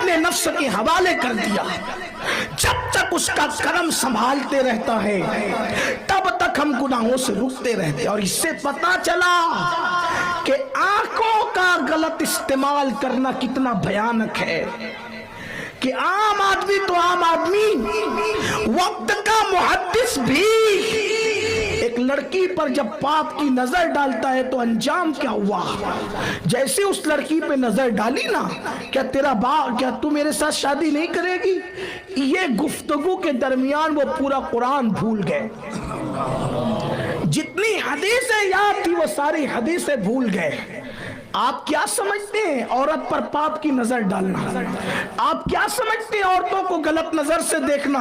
اپنے نفس کے حوالے کر دیا، جب تک اس کا کرم سنبھالتے رہتا ہے تب تک ہم گناہوں سے رکتے رہتے ہیں۔ اور اس سے پتا چلا کہ آنکھوں کا غلط استعمال کرنا کتنا بھیانک ہے، کہ عام آدمی تو عام آدمی، وقت کا محدث بھی ایک لڑکی پر جب پاپ کی نظر ڈالتا ہے تو انجام کیا ہوا؟ جیسے اس لڑکی پہ نظر ڈالی نا، کیا تو میرے ساتھ شادی نہیں کرے گی، یہ گفتگو کے درمیان وہ پورا قرآن بھول گئے، جتنی حدیثیں یاد تھی وہ ساری حدیثیں بھول گئے۔ آپ کیا سمجھتے ہیں عورت پر پاپ کی نظر ڈالنا؟ آپ کیا سمجھتے ہیں عورتوں کو غلط نظر سے دیکھنا؟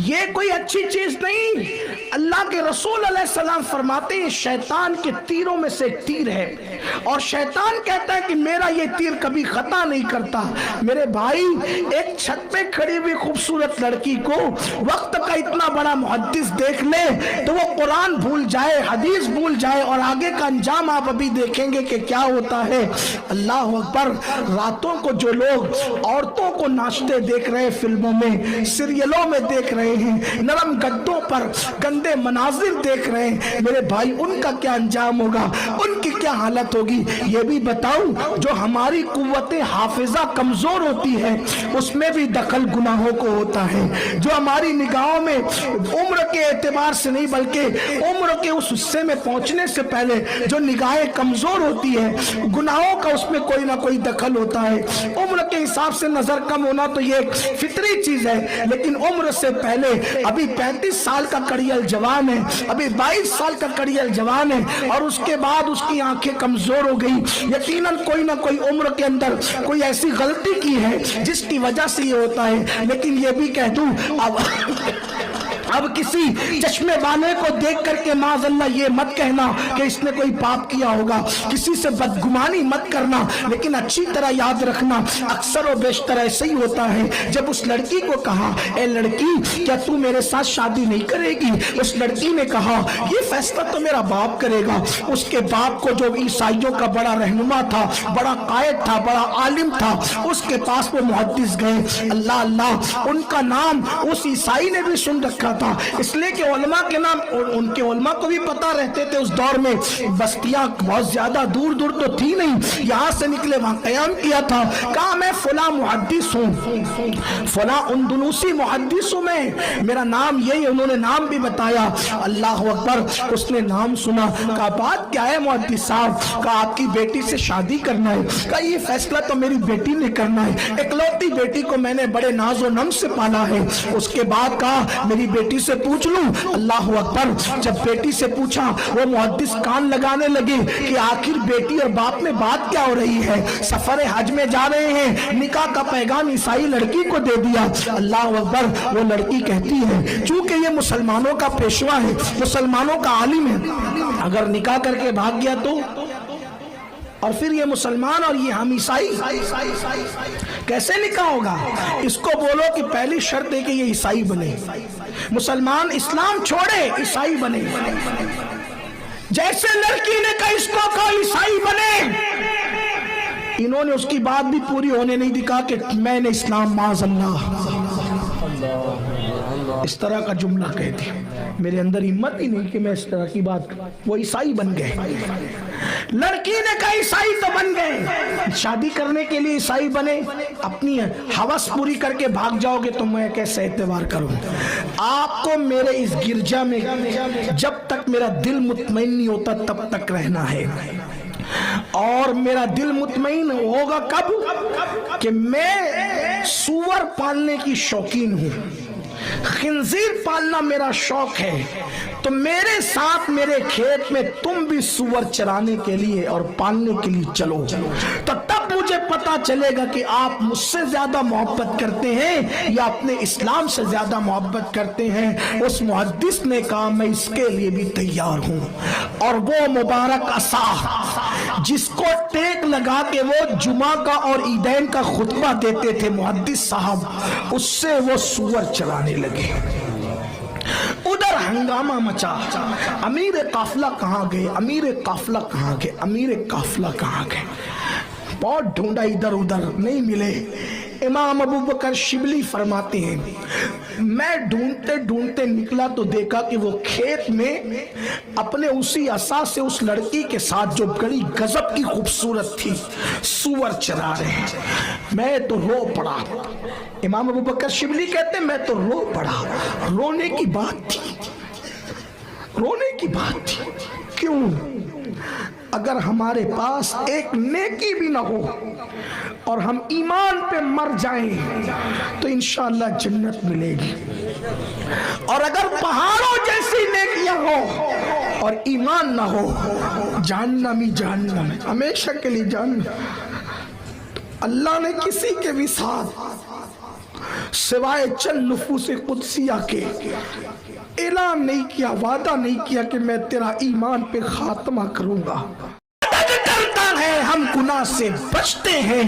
یہ کوئی اچھی چیز نہیں۔ اللہ کے رسول علیہ السلام فرماتے ہیں شیطان کے تیروں میں سے ایک تیر ہے، اور شیطان کہتا ہے کہ میرا یہ تیر کبھی خطا نہیں کرتا۔ میرے بھائی، ایک چھت پہ کھڑی ہوئی خوبصورت لڑکی کو وقت کا اتنا بڑا محدث دیکھ لے تو وہ قرآن بھول جائے، حدیث بھول جائے، اور آگے کا انجام آپ ابھی دیکھیں گے کہ کیا ہوتا ہے۔ اللہ اکبر۔ راتوں کو جو لوگ عورتوں کو ناچتے دیکھ رہے، فلموں میں سیریلوں میں دیکھ رہے ہیں، نرم گدوں پر گندے مناظر دیکھ رہے ہیں، میرے بھائی ان کا کیا انجام ہوگا، ان کی کیا حالت ہوگی؟ یہ بھی بتاؤں، جو ہماری قوت حافظہ کمزور ہوتی ہے اس میں بھی دخل گناہوں کو ہوتا ہے، جو ہماری نگاہوں میں عمر کے اعتبار سے نہیں بلکہ عمر کے اس حصے میں پہنچنے سے پہلے جو نگاہیں کمزور ہوتی ہے، گناہوں کا اس میں کوئی نہ کوئی دخل ہوتا ہے۔ عمر کے حساب سے نظر کم ہونا تو یہ ایک فطری چیز ہے، لیکن عمر سے پہلے ابھی 35 سال کا کڑیل جوان ہے، ابھی 22 سال کا کڑیل جوان ہے، اور اس کے بعد اس کی آنکھیں کمزور ہو گئی، یقیناً کوئی نہ کوئی عمر کے اندر کوئی ایسی غلطی کی ہے جس کی وجہ سے یہ ہوتا ہے۔ لیکن یہ بھی کہہ دوں، اب کسی چشمے بانے کو دیکھ کر کے معاذ اللہ یہ مت کہنا کہ اس نے کوئی پاپ کیا ہوگا، کسی سے بدگمانی مت کرنا، لیکن اچھی طرح یاد رکھنا اکثر و بیشتر ایسے ہی ہوتا ہے۔ جب اس لڑکی کو کہا اے لڑکی کیا تو میرے ساتھ شادی نہیں کرے گی، اس لڑکی نے کہا یہ فیصلہ تو میرا باپ کرے گا۔ اس کے باپ کو جو عیسائیوں کا بڑا رہنما تھا، بڑا قائد تھا، بڑا عالم تھا، اس کے پاس وہ محدث گئے۔ اللہ اللہ، ان کا نام اس عیسائی نے بھی سن رکھا تھا، اس لیے کہ علماء کے نام ان کے علماء کو بھی پتا رہتے تھے۔ اس دور میں بستیاں بہت زیادہ دور دور تو تھی نہیں، یہاں سے نکلے وہاں قیام کیا تھا، کہا میں فلاں محدث ہوں، فلاں اندلوسی محدث ہوں، میں میرا نام یہی، انہوں نے نام بھی بتایا۔ اللہ اکبر، اس نے نام سنا، کہا بات کیا ہے محدث صاحب؟ کہا آپ کی بیٹی سے شادی کرنا ہے۔ کہا یہ فیصلہ تو میری بیٹی نے کرنا ہے، اکلوتی بیٹی کو میں نے بڑے ناز و نم سے پالا ہے۔ اس کے بعد کہا میری بیٹی سے پوچھ لوں۔ اللہ اکبر، جب بیٹی سے پوچھا وہ محدث کان لگانے لگے کہ آخر بیٹی اور باپ میں بات کیا ہو رہی ہے، سفر حج میں جا رہے ہیں، نکاح کا پیغام عیسائی لڑکی کو دے دیا۔ اللہ اکبر، وہ لڑکی کہتی ہے چونکہ یہ مسلمانوں کا پیشوا ہے، مسلمانوں کا عالم ہے، اگر نکاح کر کے بھاگ گیا تو، اور پھر یہ مسلمان اور یہ ہم عیسائی، کیسے نکاح ہوگا؟ اس کو بولو کہ پہلی شرط ہے کہ یہ عیسائی بنے، مسلمان اسلام چھوڑے عیسائی بنے۔ جیسے لڑکی نے کہا اس کو کہا عیسائی بنے، انہوں نے اس کی بات بھی پوری ہونے نہیں دکھا کہ میں نے اسلام معاذ اللہ اس طرح کا جملہ کہہ دیا۔ میرے اندر ہمت ہی نہیں کہ میں اس طرح کی بات، وہ عیسائی بن گئے۔ لڑکی نے کہا عیسائی تو بن گئے، شادی کرنے کے لیے عیسائی بنے، اپنی ہوس پوری کر کے بھاگ جاؤ گے تو میں کیسے اعتبار کروں؟ آپ کو میرے اس گرجا میں جب تک میرا دل مطمئن نہیں ہوتا تب تک رہنا ہے، اور میرا دل مطمئن ہوگا کب؟ کہ میں سور پالنے کی شوقین ہوں، خنزیر پالنا میرا شوق ہے، تو میرے ساتھ میرے کھیت میں تم بھی سور چرانے کے لیے اور پالنے کے لیے چلو، تو تب مجھے پتا چلے گا کہ آپ مجھ سے زیادہ محبت کرتے ہیں یا اپنے اسلام سے زیادہ محبت کرتے ہیں۔ اس محدث نے کہا میں اس کے لیے بھی تیار ہوں، اور وہ مبارک عصا جس کو ٹیک لگا کے وہ جمعہ کا اور عیدین کا خطبہ دیتے تھے محدث صاحب، اس سے وہ سور چرانے لگے۔ ادھر ہنگامہ مچا، امیر قافلہ کہاں گئے، امیر قافلہ کہاں گئے، امیر قافلہ کہاں گئے؟ بہت ڈھونڈا ادھر ادھر نہیں ملے۔ امام ابو بکر شبلی فرماتے ہیں میں ڈھونڈتے ڈھونڈتے نکلا تو دیکھا کہ وہ کھیت میں اپنے اسی عصا سے اس لڑکی کے ساتھ جو بڑی غضب کی خوبصورت تھی سور چرا رہے ہیں. میں تو رو پڑا. امام ابو بکر شبلی کہتے ہیں میں تو رو پڑا. رونے کی بات تھی, رونے کی بات تھی. کیوں؟ اگر ہمارے پاس ایک نیکی بھی نہ ہو اور ہم ایمان پہ مر جائیں تو انشاءاللہ جنت ملے گی, اور اگر پہاڑوں جیسی نیکیاں ہو اور ایمان نہ ہو جہنم ہی جہنم ہے, ہمیشہ کے لیے جہنم. اللہ نے کسی کے بھی ساتھ سوائے چند نفوس قدسیہ کے اعلان نہیں کیا, وعدہ نہیں کیا کہ میں تیرا ایمان پہ خاتمہ کروں گا. کرتا ہے ہم گناہ سے بچتے ہیں,